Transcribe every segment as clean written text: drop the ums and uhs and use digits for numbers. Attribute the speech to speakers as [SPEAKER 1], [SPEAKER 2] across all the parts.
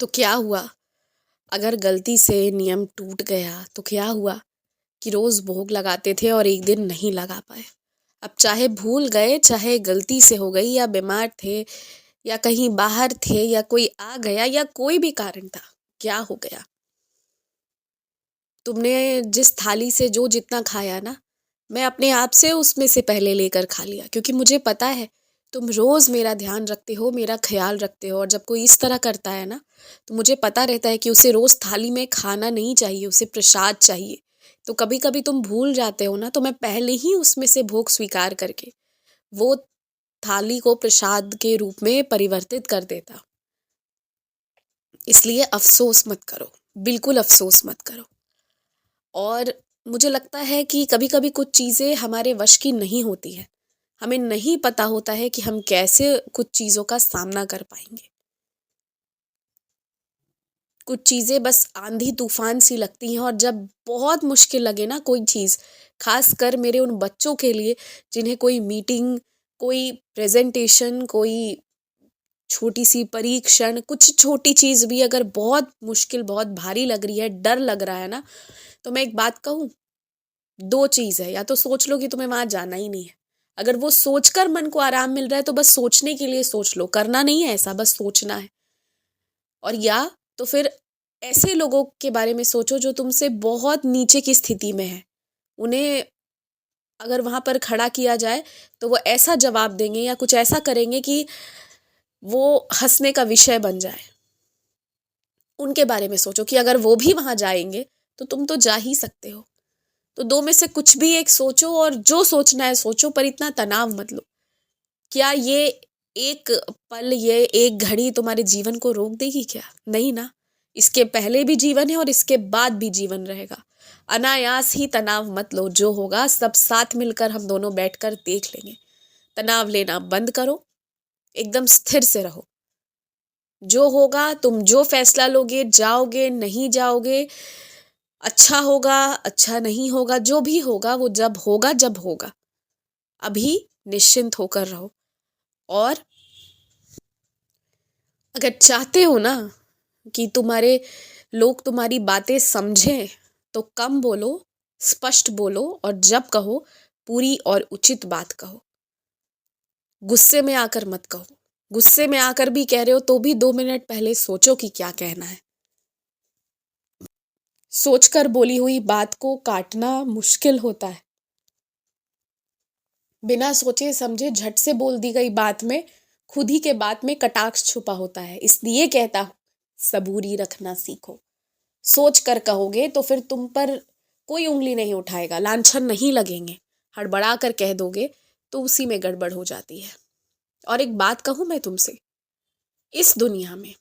[SPEAKER 1] तो क्या हुआ? अगर गलती से नियम टूट गया तो क्या हुआ कि रोज भोग लगाते थे और एक दिन नहीं लगा पाए। अब चाहे भूल गए, चाहे गलती से हो गई, या बीमार थे, या कहीं बाहर थे, या कोई आ गया, या कोई भी कारण था, क्या हो गया? तुमने जिस थाली से जो जितना खाया ना, मैं अपने आप से उसमें से पहले लेकर खा लिया, क्योंकि मुझे पता है तुम रोज मेरा ध्यान रखते हो, मेरा ख्याल रखते हो। और जब कोई इस तरह करता है ना, तो मुझे पता रहता है कि उसे रोज थाली में खाना नहीं चाहिए, उसे प्रसाद चाहिए। तो कभी कभी तुम भूल जाते हो ना, तो मैं पहले ही उसमें से भोग स्वीकार करके वो थाली को प्रसाद के रूप में परिवर्तित कर देता। इसलिए अफसोस मत करो, बिल्कुल अफसोस मत करो। और मुझे लगता है कि कभी कभी कुछ चीज़ें हमारे वश की नहीं होती है। हमें नहीं पता होता है कि हम कैसे कुछ चीज़ों का सामना कर पाएंगे। कुछ चीज़ें बस आंधी तूफान सी लगती हैं, और जब बहुत मुश्किल लगे ना कोई चीज़, खास कर मेरे उन बच्चों के लिए जिन्हें कोई मीटिंग, कोई प्रेजेंटेशन, कोई छोटी सी परीक्षण, कुछ छोटी चीज़ भी अगर बहुत मुश्किल, बहुत भारी लग रही है, डर लग रहा है ना, तो मैं एक बात कहूँ, दो चीज़ है। या तो सोच लो कि तुम्हें वहां जाना ही नहीं है। अगर वो सोचकर मन को आराम मिल रहा है तो बस सोचने के लिए सोच लो, करना नहीं है ऐसा, बस सोचना है। और या तो फिर ऐसे लोगों के बारे में सोचो जो तुमसे बहुत नीचे की स्थिति में है। उन्हें अगर वहां पर खड़ा किया जाए तो वो ऐसा जवाब देंगे या कुछ ऐसा करेंगे कि वो हंसने का विषय बन जाए। उनके बारे में सोचो कि अगर वो भी वहां जाएंगे तो तुम तो जा ही सकते हो। तो दो में से कुछ भी एक सोचो, और जो सोचना है सोचो, पर इतना तनाव मत लो। क्या ये एक पल, ये एक घड़ी तुम्हारे जीवन को रोक देगी? क्या नहीं ना। इसके पहले भी जीवन है और इसके बाद भी जीवन रहेगा। अनायास ही तनाव मत लो, जो होगा सब साथ मिलकर हम दोनों बैठकर देख लेंगे। तनाव लेना बंद करो, एकदम स्थिर से रहो। जो होगा, तुम जो फैसला लोगे, जाओगे नहीं जाओगे, अच्छा होगा, अच्छा नहीं होगा, जो भी होगा वो जब होगा, जब होगा। अभी निश्चिंत होकर रहो। और अगर चाहते हो ना कि तुम्हारे लोग तुम्हारी बातें समझें, तो कम बोलो, स्पष्ट बोलो, और जब कहो पूरी और उचित बात कहो। गुस्से में आकर मत कहो। गुस्से में आकर भी कह रहे हो तो भी 2 मिनट पहले सोचो कि क्या कहना है। सोचकर बोली हुई बात को काटना मुश्किल होता है। बिना सोचे समझे झट से बोल दी गई बात में खुद ही के बात में कटाक्ष छुपा होता है। इसलिए कहता हूं, सबूरी रखना सीखो। सोच कर कहोगे तो फिर तुम पर कोई उंगली नहीं उठाएगा, लांछन नहीं लगेंगे। हड़बड़ा कर कह दोगे तो उसी में गड़बड़ हो जाती है। और एक बात कहूं मैं तुमसे, इस दुनिया में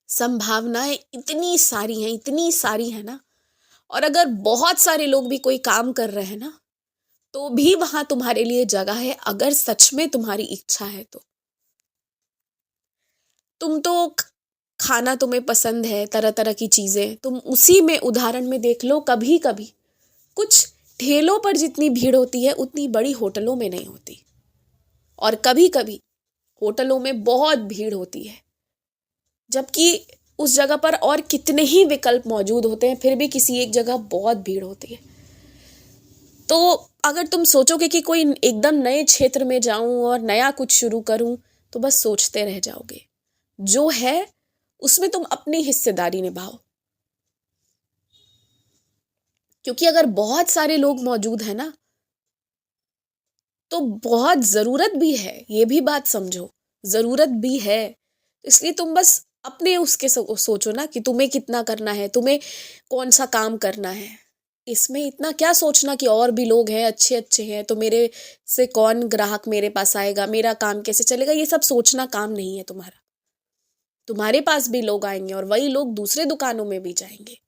[SPEAKER 1] संभावनाएं इतनी सारी है ना। और अगर बहुत सारे लोग भी कोई काम कर रहे हैं ना, तो भी वहां तुम्हारे लिए जगह है, अगर सच में तुम्हारी इच्छा है तो। तुम तो खाना तुम्हें पसंद है, तरह तरह की चीजें, तुम उसी में उदाहरण में देख लो, कभी कभी कुछ ठेलों पर जितनी भीड़ होती है उतनी बड़ी होटलों में नहीं होती। और कभी कभी होटलों में बहुत भीड़ होती है, जबकि उस जगह पर और कितने ही विकल्प मौजूद होते हैं, फिर भी किसी एक जगह बहुत भीड़ होती है। तो अगर तुम सोचोगे कि कोई एकदम नए क्षेत्र में जाऊं और नया कुछ शुरू करूं, तो बस सोचते रह जाओगे। जो है उसमें तुम अपनी हिस्सेदारी निभाओ। क्योंकि अगर बहुत सारे लोग मौजूद हैं ना, तो बहुत जरूरत भी है, ये भी बात समझो। जरूरत भी है, इसलिए तुम बस अपने उसके सोचो ना कि तुम्हें कितना करना है, तुम्हें कौन सा काम करना है। इसमें इतना क्या सोचना कि और भी लोग हैं, अच्छे अच्छे हैं, तो मेरे से कौन ग्राहक मेरे पास आएगा, मेरा काम कैसे चलेगा, ये सब सोचना काम नहीं है तुम्हारा। तुम्हारे पास भी लोग आएंगे और वही लोग दूसरे दुकानों में भी जाएंगे,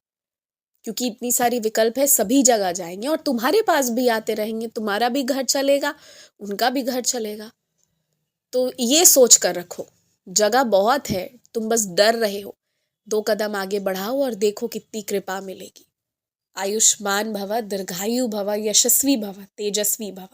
[SPEAKER 1] क्योंकि इतनी सारी विकल्प है, सभी जगह जाएंगे और तुम्हारे पास भी आते रहेंगे। तुम्हारा भी घर चलेगा, उनका भी घर चलेगा। तो ये सोच कर रखो, जगह बहुत है, तुम बस डर रहे हो। 2 कदम आगे बढ़ाओ और देखो कितनी कृपा मिलेगी। आयुष्मान भव, दीर्घायु भव, यशस्वी भव, तेजस्वी भव।